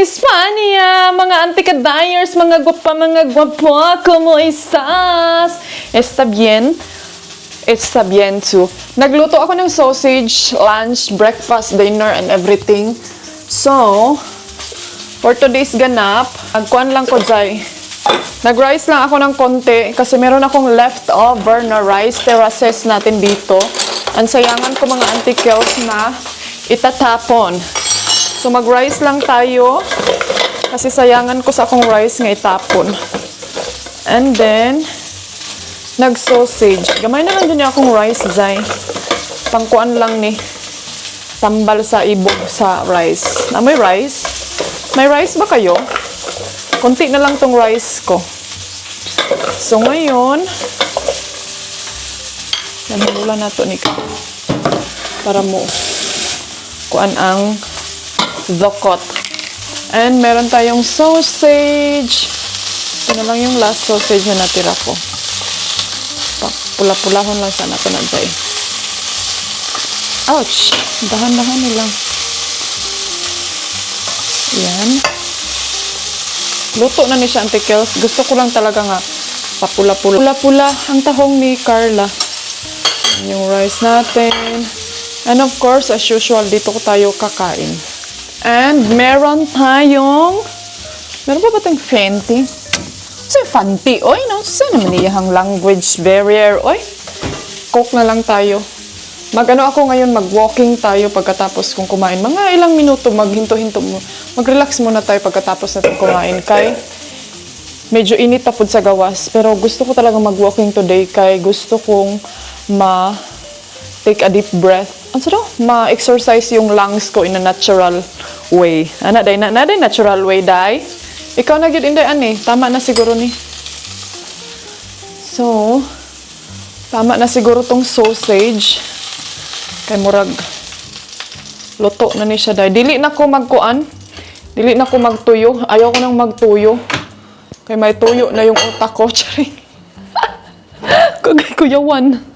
Hispania, mga antika-dyers, mga guapa, ¿cómo estás? Está bien? Está bien too. Nagluto ako ng sausage, lunch, breakfast, dinner, and everything. So, for today's ganap, nagkuhan lang ko dyan. Nag-rice lang ako ng konti kasi meron akong leftover na rice terraces natin dito. Ang sayangan ko mga antikels na itatapon. So mag-rice lang tayo kasi sayangan ko sa akong rice nga itapon. And then, nag-sausage. Gamay na lang din akong rice dyan. Pangkuan lang ni tambal sa ibog sa rice. May rice? May rice ba kayo? Kunti na lang tong rice ko. So, ngayon, namulula na to ni ka. Para mo kuan ang dokot. And meron tayong sausage. Ito na lang yung last sausage na natira ko. Pula-pulahon lang sana ito na dyan. Ouch! Dahan-dahan nilang. Yan. Luto na ni siya, Auntie Kels. Gusto ko lang talaga nga papula-pula. Pula-pula ang tahong ni Carla. Yung rice natin. And of course, as usual, dito ko tayo kakain. And meron tayong... Meron ba tayong Fenty? Kasi Fenty, oy, no? Saan naman iyahang language barrier, oy? Coke na lang tayo. Mag-ano ako ngayon, mag-walking tayo pagkatapos kong kumain. Mga ilang minuto, maghinto-hinto mo. Mag-relax muna tayo pagkatapos natin kumain. Kay medyo init tapod sa gawas. Pero gusto ko talaga mag-walking today. Kay gusto kong take a deep breath. Ano daw? Ma-exercise yung lungs ko in a natural way. Ana, day na natural way, day. Ikaw na yun, inday, ani. Tama na siguro ni. So, tama na siguro tong sausage. Kay murag luto na ni siya day. Dili na ko magkuan. Dili na ko magtuyo. Ayaw ko nang magtuyo. Kay may tuyo na yung utak ko. Charing. Kagay kuyawan.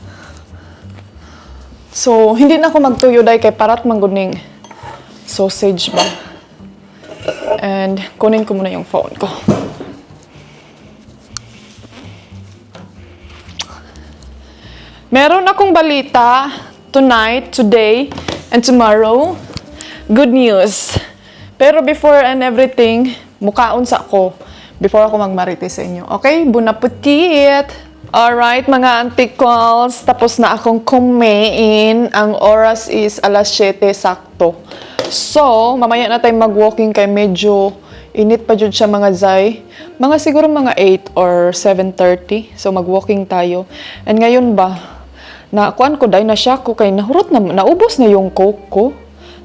So, hindi na ako magtuyo day kay parat mangguning sausage ba. And kunin ko muna yung phone ko. Meron akong balita tonight, today, and tomorrow. Good news. Pero before and everything, mukaon sa ako before ako magmarites sa inyo. Okay? Bon appetit! Alright, mga antikals. Tapos na akong kumain. Ang oras is alas 7 sakto. So, mamaya na tayo mag-walking kay medyo init pa dyan siya mga zay. Mga siguro mga 8 or 7:30. So, mag-walking tayo. And ngayon ba, nakuan ko dahil na siya ko kay nahurot na, naubos na yung coke ko.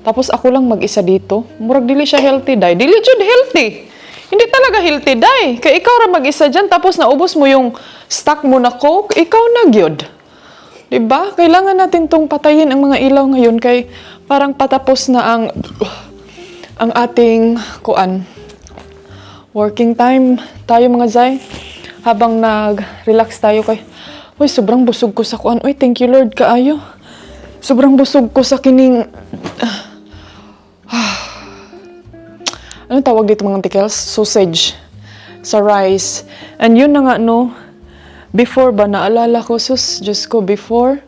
Tapos ako lang mag-isa dito. Murag dili siya healthy dahil. Dili jud healthy. Hindi talaga healthy dahil. Kaya ikaw ra mag-isa dyan tapos naubos mo yung stock mo na coke. Ikaw na gyud. Diba? Kailangan natin tong patayin ang mga ilaw ngayon kay parang patapos na ang ating kuan. Working time tayo mga zay. Habang nag-relax tayo kay uy, sobrang busog ko sa kuan. Uy, thank you Lord, kaayo. Sobrang busog ko sa kining... Anong tawag dito mga antikels? Sausage. Sa rice. And yun na nga, no, before ba, naalala ko, Diyos ko, before,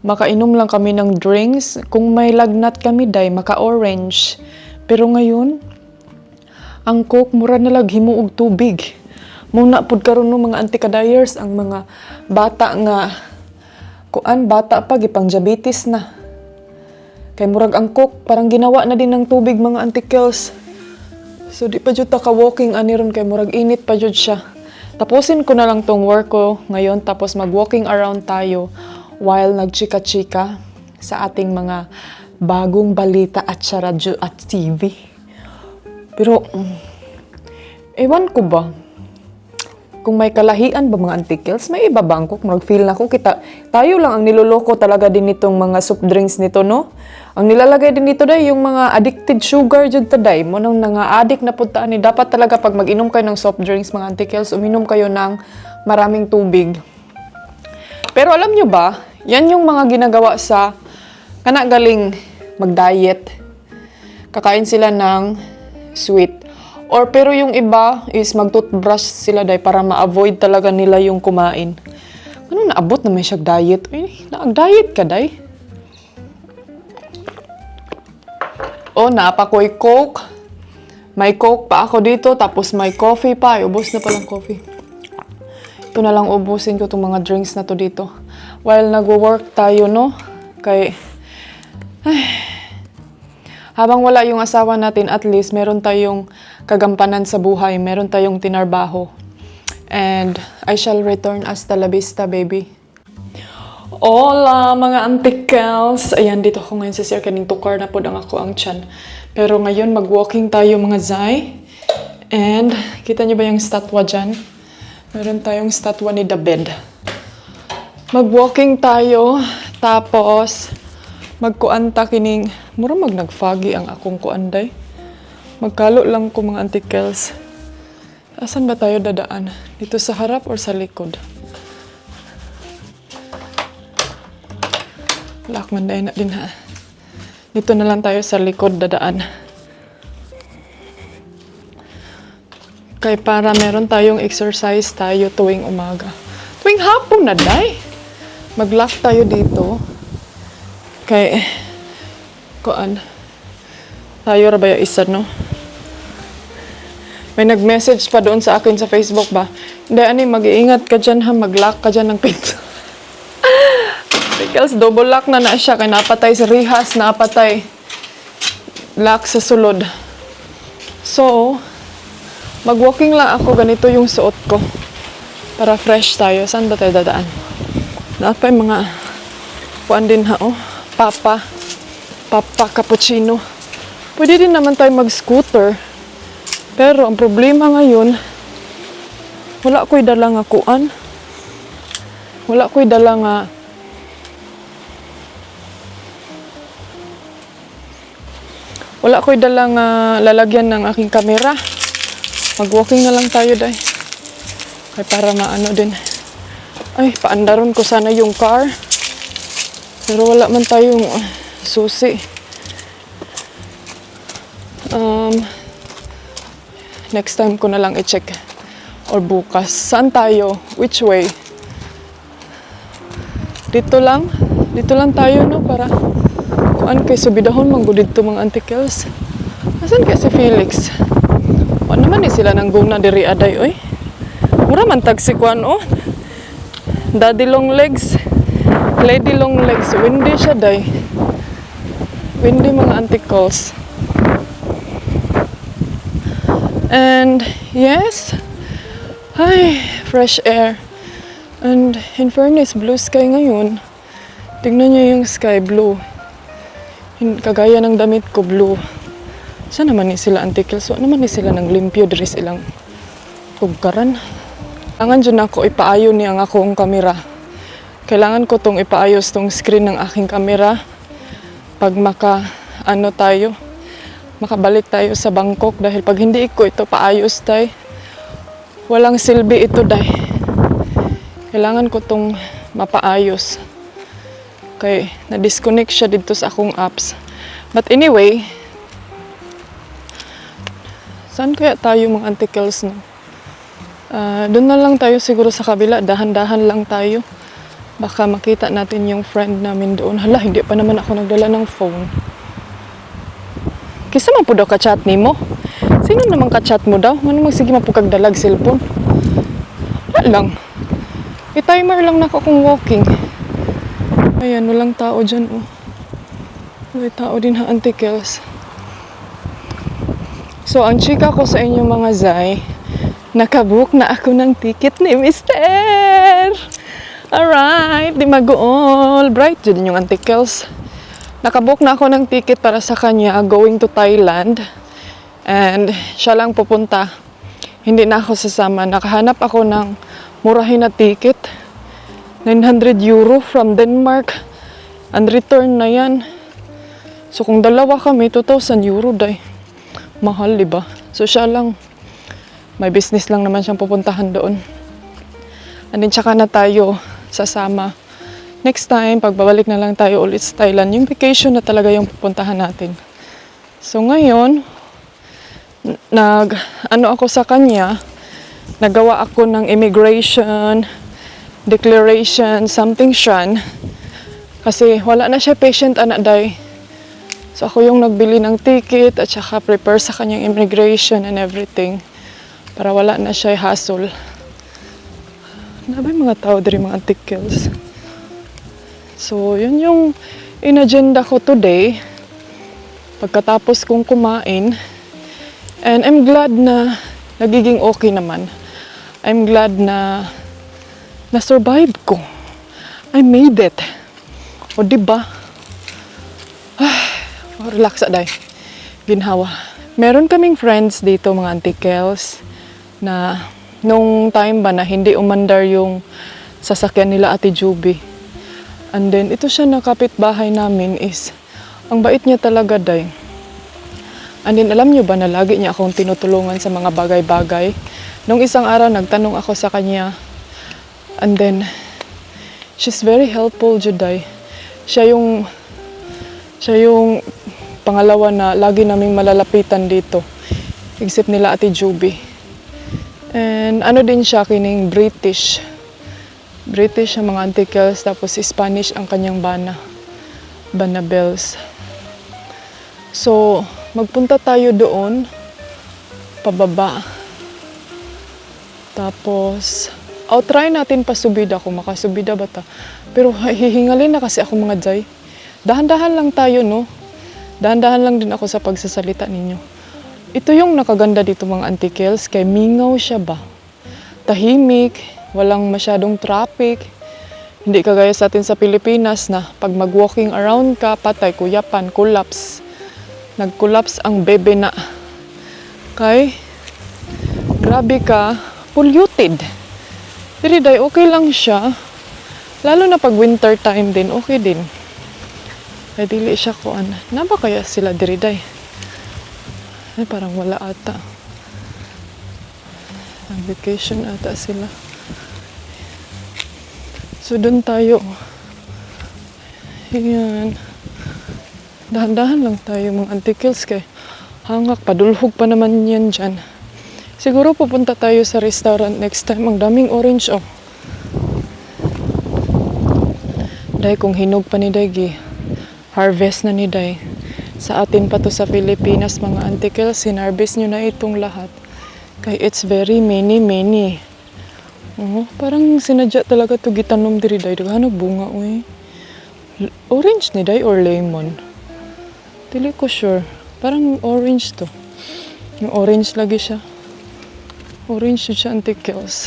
makainom lang kami ng drinks. Kung may lagnat kami, maka-orange. Pero ngayon, ang coke, mura na lang, himuog tubig. Muna pud karon no mga antika-dyers ang mga bata nga kuan bata pa gipang diabetes na. Kay murag ang coke parang ginawa na din ng tubig mga antikels. So di pa jud ta ka walking ani ron kay murag init pa jud siya. Tapusin ko na lang tong work ko ngayon tapos mag-walking around tayo while nagchika-chika sa ating mga bagong balita at sa radyo at TV. Pero ewan ko ba? Kung may kalahian ba mga antikels, may iba ba ang coke? Mag-feel na ko, tayo lang ang niloloko talaga din nitong mga soft drinks nito, no? Ang nilalagay din nito day, yung mga addicted sugar dyan taday, mo nang nga-addict na puntaan ni, dapat talaga pag mag-inom kayo ng soft drinks, mga antikels, uminom kayo ng maraming tubig. Pero alam nyo ba, yan yung mga ginagawa sa kanagaling mag-diet. Kakain sila ng sweet. Or pero yung iba is mag-toothbrush sila day para ma-avoid talaga nila yung kumain. Ano naabot na may siya diet? Uy, naag-diet ka day? Oh, naapakoy Coke. May Coke pa ako dito, tapos may coffee pa. Ay, ubos na palang coffee. Ito na lang ubusin ko itong mga drinks na to dito. While nag-work tayo, no? Kay... habang wala yung asawa natin, at least meron tayong kagampanan sa buhay. Meron tayong tinarbaho. And I shall return hasta la vista, baby. Hola, mga antikels! Ayan, dito ako ngayon sa Sir. Kaning tukar na po ang ako ang tiyan. Pero ngayon, mag-walking tayo mga Zay. And, kita niyo ba yung statwa dyan? Meron tayong statwa ni David. Mag-walking tayo, tapos magkuanta kining... Mura nag-foggy ang akong kuanday. Magkalo lang ko mga antikels. Asan ba tayo dadaan? Dito sa harap or sa likod? Lakman na din ha. Dito na lang tayo sa likod dadaan. Kaya para meron tayong exercise tayo tuwing umaga. Tuwing hapon na day. Mag-lock tayo dito. Kaya, kuan. Tayo ra ba yung isa, no? May nag-message pa doon sa akin sa Facebook ba? Hindi, ani, mag-iingat ka dyan ha. Mag-lock ka dyan ng pinto. Because double lock na siya. Kaya napatay sa rihas, napatay. Lock sa sulod. So, mag-walking lang ako. Ganito yung suot ko. Para fresh tayo. Saan ba tayo dadaan? Dapat yung mga kuan din ha, oh. Papa cappuccino. Pwede din naman tayo mag-scooter. Pero ang problema ngayon, wala ko'y dala nga kuan. Wala ko'y dala nga lalagyan ng aking kamera. Mag-walking na lang tayo day. Kaya para maano din. Ay, paandaron ko sana yung car. Pero wala man tayong susi. Next time ko na lang i-check. Or bukas. Saan tayo? Which way? Dito lang? Dito lang tayo, no? Para kuan kay subidahon manggudid to mga antikels. Asan kaya si Felix? O naman sila nang guna diri aday, oy. Mura man tag si kuan, oh. Daddy long legs. Lady long legs. Windy siya, day. Windy mga antikels. And, yes. Ay, fresh air. And, in fairness, blue sky ngayon. Tingnan niyo yung sky, blue. Kagaya ng damit ko, blue. Saan naman ni sila antikels? Saan naman ni sila ng limpyo diri silang ugkaran? Kailangan dyan ako ipaayo ni ang akong kamera. Kailangan ko tong ipaayos tong screen ng aking kamera. Pag makabalik tayo sa Bangkok. Dahil pag hindi ko ito paayos tayo, walang silbi ito day. Kailangan ko tong mapaayos. Kaya na-disconnect siya dito sa akong apps. But anyway, saan kaya tayo mga antikels, no? Doon na lang tayo siguro sa kabila. Dahan-dahan lang tayo. Baka makita natin yung friend namin doon. Hala, hindi pa naman ako nagdala ng phone. Kisa man po daw ka-chat ni mo? Sino naman ka-chat mo daw? Ano magsige mapukagdalag cellphone? Wala lang. I-timer lang na ako kung walking. Ayan, walang tao dyan, oh. May tao din ha, antikels. So, ang chika ko sa inyo mga Zay, nakabook na ako ng ticket ni Mister! Alright, di mag-all. Bright dyan yung antikels. Nakabook na ako ng ticket para sa kanya going to Thailand. And siya lang pupunta. Hindi na ako sasama. Nakahanap ako ng murahin na ticket. 900 euro from Denmark. And return na yan. So kung dalawa kami, 2,000 euro day. Mahal, diba? So siya lang. May business lang naman siyang pupuntahan doon. And then tsaka na tayo sasama. Next time, pagbabalik na lang tayo ulit sa Thailand, yung vacation na talaga yung pupuntahan natin. So ngayon, ano ako sa kanya, nagawa ako ng immigration declaration, something siyan. Kasi wala na siya patient anak day. So ako yung nagbili ng ticket at saka prepare sa kanyang immigration and everything. Para wala na siya hassle. Nabay mga tao diri mga articles. So yun yung in-agenda ko today. Pagkatapos kong kumain. And I'm glad na nagiging okay naman. I'm glad na na-survive ko. I made it. O diba? Relax day. Ginhawa. Meron kaming friends dito mga Auntie Kels na nung time ba na hindi umandar yung sasakyan nila Ate Juby. And then ito siya na kapitbahay namin is ang bait niya talaga day. And then alam niyo ba na lagi niya akong tinutulungan sa mga bagay-bagay. Nung isang araw nagtanong ako sa kanya. And then, she's very helpful, Juday. Siya yung pangalawa na lagi naming malalapitan dito. Except nila Ate Juby. And ano din siya, kining British. British ang mga Auntie Kels, tapos Spanish ang kanyang bana. Bana Bells. So, magpunta tayo doon. Pababa. Tapos, try natin pasubida kung makasubida ba ta. Pero hihingalin na kasi ako mga jay. Dahan-dahan lang tayo, no? Dahan-dahan lang din ako sa pagsasalita ninyo. Ito yung nakaganda dito mga Auntie Kels, kay mingaw siya ba? Tahimik, walang masyadong traffic. Hindi kagaya sa atin sa Pilipinas na pag mag-walking around ka, patay, kuyapan, collapse. Nag-collapse ang bebe na. Kay, grabe ka, polluted. Pero day, okay lang siya. Lalo na pag winter time din, okay din. Ay, dili siya kuan. Na ba kaya sila diri day? Ay, parang wala ata. Ang vacation ata sila. So, doon tayo. Ayan. Dahan-dahan lang tayo mga Auntie Kels kay hangak, padulhog pa naman yan dyan. Siguro pupunta tayo sa restaurant next time. Ang daming orange, oh. Day, kung hinog pa ni Day, harvest na ni Day. Sa atin pa to sa Pilipinas, mga Auntie Kels, sinarvest nyo na itong lahat. Kaya it's very many. Parang sinadya talaga to gitanom diri Day. Ano bunga, uy? Orange ni Day or lemon? Dili ko sure. Parang orange to. Yung orange lagi siya. Orange siya, Auntie Kels.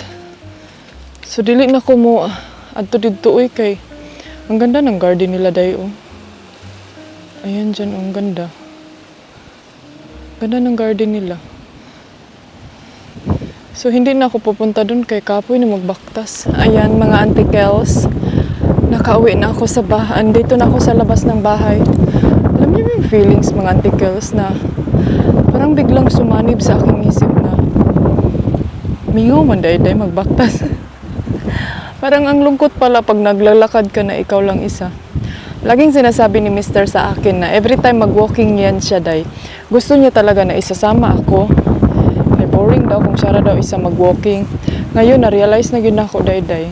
So, dili na ko mo adto dito, uy, kay ang ganda ng garden nila, Day, oh. Ayan dyan, oh, ang ganda. Ganda ng garden nila. So, hindi na ako pupunta dun kay kapoy na magbaktas. Ayan, mga Auntie Kels. Nakauwi na ako sa bahay. Andito na ako sa labas ng bahay. Alam niyo yung feelings, mga Auntie Kels, na parang biglang sumanib sa aking isip na mingaw man day magbaktas. Parang ang lungkot pala pag naglalakad ka na ikaw lang isa. Laging sinasabi ni Mr. sa akin na every time mag-walking yan siya day, gusto niya talaga na isasama ako. Ay boring daw kung siya daw isa mag-walking. Ngayon na-realize na yun ako day.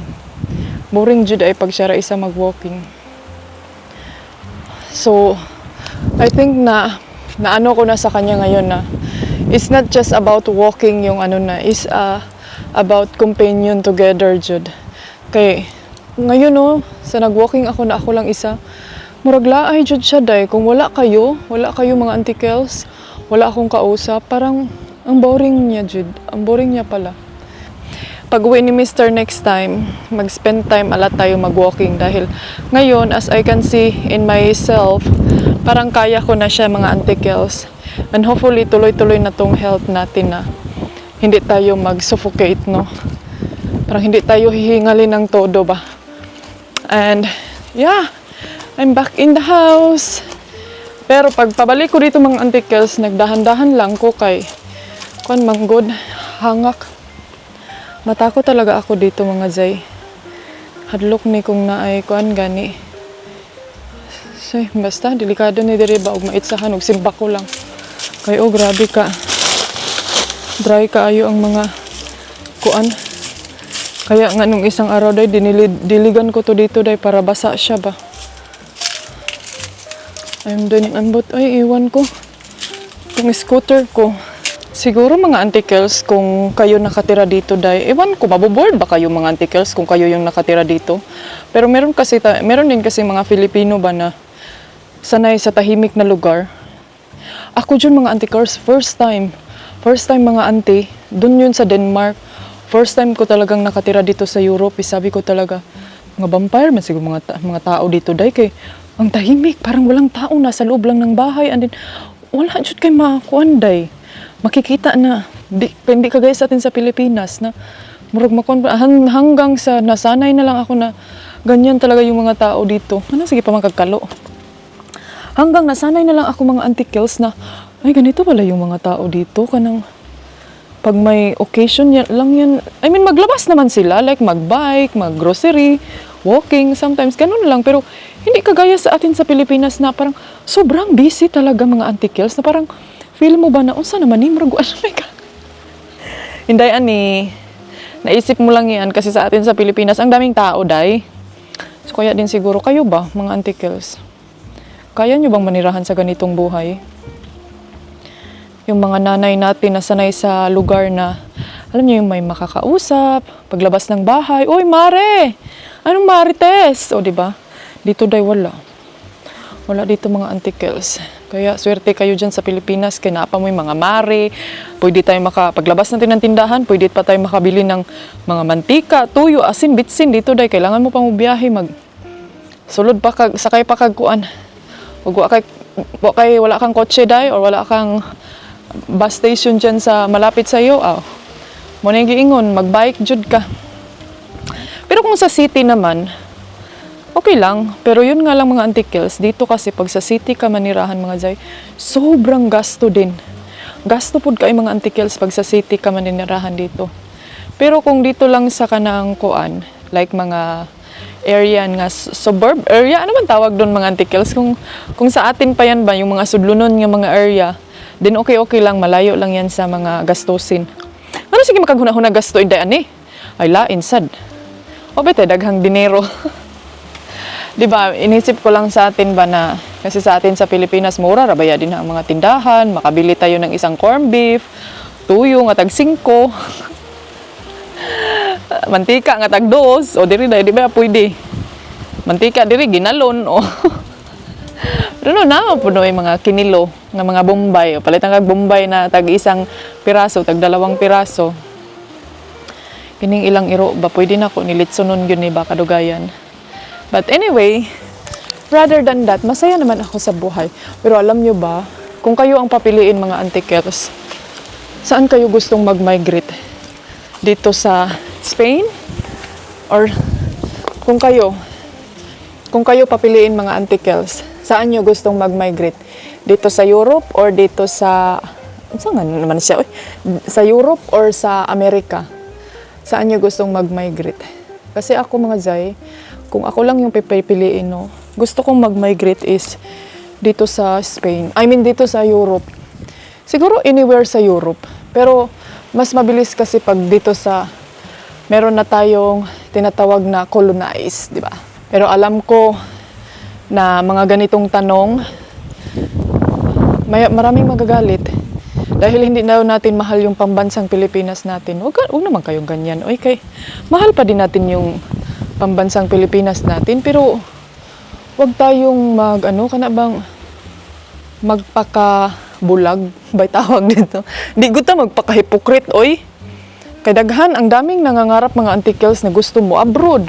Boring jud ay pag siya isa mag-walking. So, I think na ano ko na sa kanya ngayon na it's not just about walking yung ano na, is about companion together, jud. Kay, ngayon no, sa nag-walking ako na ako lang isa, murag laay jud siya day. Kung wala kayo mga Auntie Kels, wala akong kausap, parang ang boring niya jud. Ang boring niya pala. Pag-uwi ni Mr. next time, mag-spend time ala tayo mag-walking dahil ngayon, as I can see in myself, parang kaya ko na siya mga Auntie Kels. And hopefully, tuloy-tuloy na tong health natin na hindi tayo mag-suffocate, no? Parang hindi tayo hihingalin ng todo ba? And, yeah, I'm back in the house. Pero pag pabalik ko dito mga Auntie Kels, nagdahan-dahan lang ko kay kuan manggod, hangak. Matakot talaga ako dito mga Zay. Hadlok ni kung naay kuan gani. So, basta, delikado ni diri ba og maitsahan og simba ko lang. Kay, oh, grabe ka. Dry kaayo ang mga kuan. Kaya nga nung isang araw day, diligan ko to dito day para basa siya ba. Ambot, ay iwan ko. Yung scooter ko. Siguro mga antikels kung kayo nakatira dito day, ewan ko, maboboard ba kayo mga antikels kung kayo yung nakatira dito? Pero meron din kasi mga Filipino ba na sanay sa tahimik na lugar. Ako dyan mga antikels, first time mga auntie, dun yun sa Denmark. First time ko talagang nakatira dito sa Europe, sabi ko talaga, mga vampire man siguro mga tao dito day kay ang tahimik, parang walang tao, nasa loob lang ng bahay, and then wala jud kay makuan day. Makikita na hindi kagaya sa atin sa Pilipinas na murag hanggang sa nasanay na lang ako na ganyan talaga yung mga tao dito. Ano sige pa magkagkalo. Hanggang nasanay na lang ako mga antikels na ay ganito pala yung mga tao dito kanang pag may occasion lang yan. I mean maglabas naman sila like magbike, maggrocery, walking sometimes ganun lang pero hindi kagaya sa atin sa Pilipinas na parang sobrang busy talaga mga antikels na parang feel mo ba na, unsa naman ni murag ano my God. Hindi ani, naisip mo lang yan kasi sa atin sa Pilipinas, ang daming tao, day. So, kaya din siguro kayo ba, mga antikels? Kaya nyo bang manirahan sa ganitong buhay? Yung mga nanay natin na sanay sa lugar na, alam nyo yung may makakausap, paglabas ng bahay, oy, Mare! Anong Marites? O, diba? Dito, day, wala. Wala dito mga antikels. Kaya swerte kayo dyan sa Pilipinas, kaya naapa mo yung mga mare, pwede tayo paglabas natin ng tindahan, pwede pa tayo makabili ng mga mantika, tuyo, asin, bitsin, dito day, kailangan mo pang biyahe, sulod pa sakay pa kagkuan. Wala kang kotse day, or wala kang bus station dyan sa malapit sa iyo, muna yung giingon, magbike jud ka. Pero kung sa city naman, okay lang, pero yun nga lang mga antikels, dito kasi pag sa city ka manirahan mga jay, sobrang gasto din. Gasto pod kay mga antikels pag sa city ka manirahan dito. Pero kung dito lang sa kanang kuan, like mga area nga suburb area, ano man tawag doon mga antikels, kung sa atin pa yan ba yung mga sudlunon nga mga area, then okay lang, malayo lang yan sa mga gastusin. Ano sige makaghuna-huna gasto inday ani? Ay lain sad. O bete daghang dinero. Diba, inisip ko lang sa atin ba na, kasi sa atin sa Pilipinas, mura, rabaya din ang mga tindahan, makabili tayo ng isang corned beef, tuyo nga tag 5, mantika nga tag 2, o diri di ba pwede? Mantika diri ginalon, o. Pero na puno yung mga kinilo, nga mga bombay, o palitan kag bombay na tag 1 piraso, tag 2 piraso. Kining ilang iro ba, pwede na ko nilitsunon yun ni ba kadugayan. But anyway, rather than that, masaya naman ako sa buhay. Pero alam nyo ba, kung kayo ang papiliin mga antikels, saan kayo gustong mag-migrate? Dito sa Spain? Or kung kayo papiliin mga antikels, saan nyo gustong mag-migrate? Dito sa Europe or dito sa, saan naman siya? Sa Europe or sa Amerika? Saan nyo gustong mag-migrate? Kasi ako mga zay, kung ako lang yung pipiliin, no, gusto kong mag-migrate is dito sa Spain. I mean, dito sa Europe. Siguro anywhere sa Europe. Pero mas mabilis kasi pag dito sa, meron na tayong tinatawag na colonize, di ba? Pero alam ko na mga ganitong tanong, maraming magagalit. Dahil hindi daw natin mahal yung pambansang Pilipinas natin. Huwag naman kayong ganyan. Okay, mahal pa din natin yung pambansang Pilipinas natin, pero wag tayong magpakabulag, bay tawag dito. Di guta magpakahipokrit, oy. Kay daghan, ang daming nangangarap mga antikels na gusto mo abroad.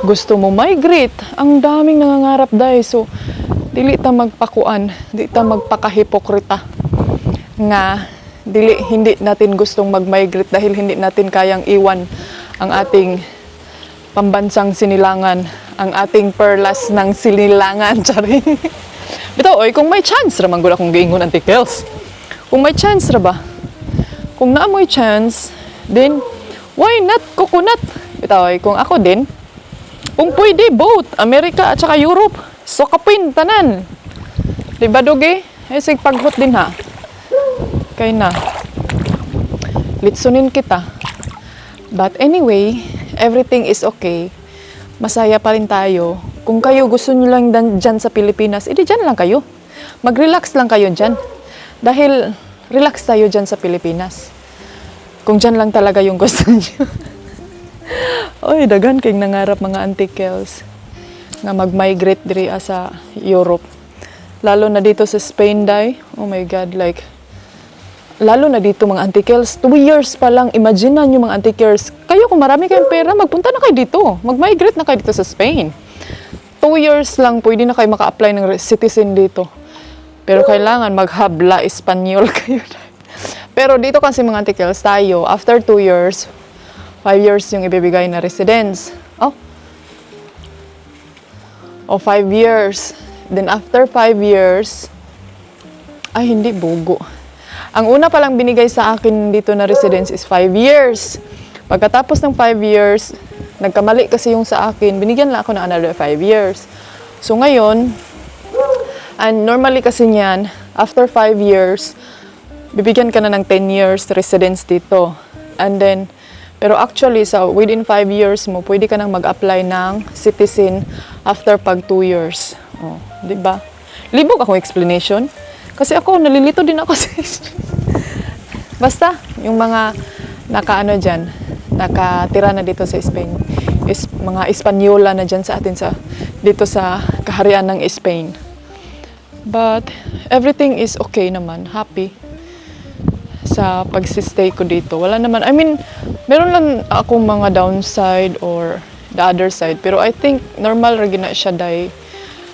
Gusto mo migrate. Ang daming nangangarap dahil. So, dili ta magpakuan, di ta magpakahipokrita. Nga, hindi natin gustong mag-migrate dahil hindi natin kayang iwan ang ating pambansang sinilangan, ang ating perlas ng sinilangan, tsari. Bitaw, oy, kung may chance raman gud akong giingon antikels. Kung may chance ra ba? Kung naamoy chance, then why not coconut? Bitaw, oy, kung ako din, kung pwede both Amerika at saka Europe, sokapin tanan. Diba doge? Sig paghot din ha. Kay na. litsunin kita. But anyway, everything is okay. Masaya pa rin tayo. Kung kayo gusto nyo lang dyan sa Pilipinas, edi dyan lang kayo. Mag-relax lang kayo dyan. Dahil relax tayo dyan sa Pilipinas. Kung dyan lang talaga yung gusto nyo. Oy, daghan kayong nangarap mga Auntie Kels nga mag-migrate diri sa Europe. Lalo na dito sa Spain, day. Oh my God, like, lalo na dito mga Auntie Kels, 2 years pa lang, imagine nyo mga Auntie Kels, kayo kung marami kayong pera, magpunta na kayo dito. Mag-migrate na kayo dito sa Spain. 2 years lang, pwede na kayo maka-apply ng citizen dito. Pero kailangan maghabla Espanyol kayo. Pero dito kasi mga Auntie Kels, tayo, after 2 years, 5 years yung ibibigay na residence. O 5 years. Then after 5 years, ay hindi, bugo. Ang una palang binigay sa akin dito na residence is 5 years. Pagkatapos ng 5 years, nagkamali kasi yung sa akin, binigyan lang ako ng another 5 years. So ngayon, and normally kasi niyan, after 5 years, bibigyan ka na ng 10 years residence dito. And then, pero actually, within 5 years mo, pwede ka nang mag-apply ng citizen after pag 2 years. Oh, di ba? Libog akong explanation. Kasi ako, nalilito din ako sa basta, yung mga nakatira na dito sa Spain, mga Espanyola na dyan sa atin, dito sa kaharian ng Spain. But, everything is okay naman. Happy sa pagsistay ko dito. Wala naman, I mean, meron lang akong mga downside or the other side. Pero I think, normal rin na siya dahil,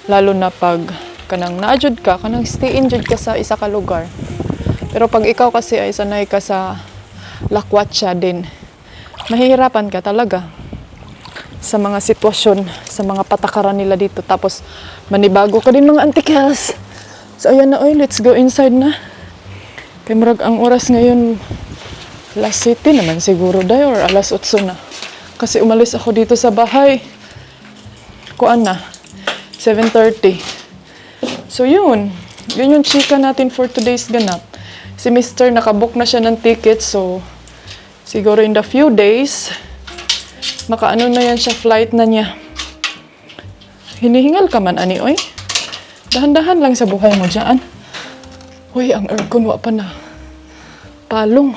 lalo na pag kanang na-adjud ka, kanang stay-in-jud ka sa isa ka lugar. Pero pag ikaw kasi ay sanay ka sa lakwatsa din, mahihirapan ka talaga sa mga sitwasyon, sa mga patakaran nila dito. Tapos, manibago ka din mga Auntie Kels. So, ayan na, oy, let's go inside na. Kaya marag ang oras ngayon, alas 7 naman siguro day or alas 8 na. Kasi umalis ako dito sa bahay. Kuan na, 7:30. So yun yung chika natin for today's ganap. Si Mr. nakabook na siya ng ticket, so siguro in the few days, makaano na yan siya, flight na niya. Hinihingal ka man, ani, oy. Dahan-dahan lang sa buhay mo dyan. Uy, ang aircon, wa pa na. Palong.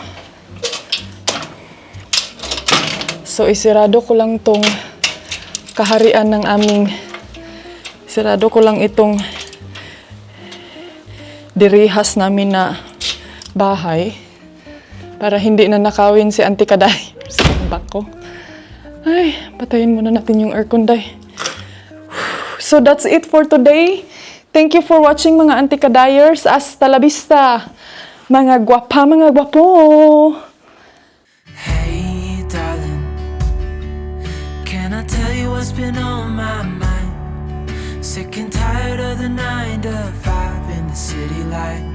So, isirado ko lang tong kaharian ng isirado ko lang itong dirihas namin na bahay para hindi na nakawin si Auntie Kaday sa bako. Ay, patayin muna natin yung aircon, day. So, that's it for today. Thank you for watching mga Auntie Kadayers. Hasta la vista, mga gwapa, mga gwapo. Hey, darling, can I tell you what's been on my mind? Sick and tired of the 9 to 5 in the city light.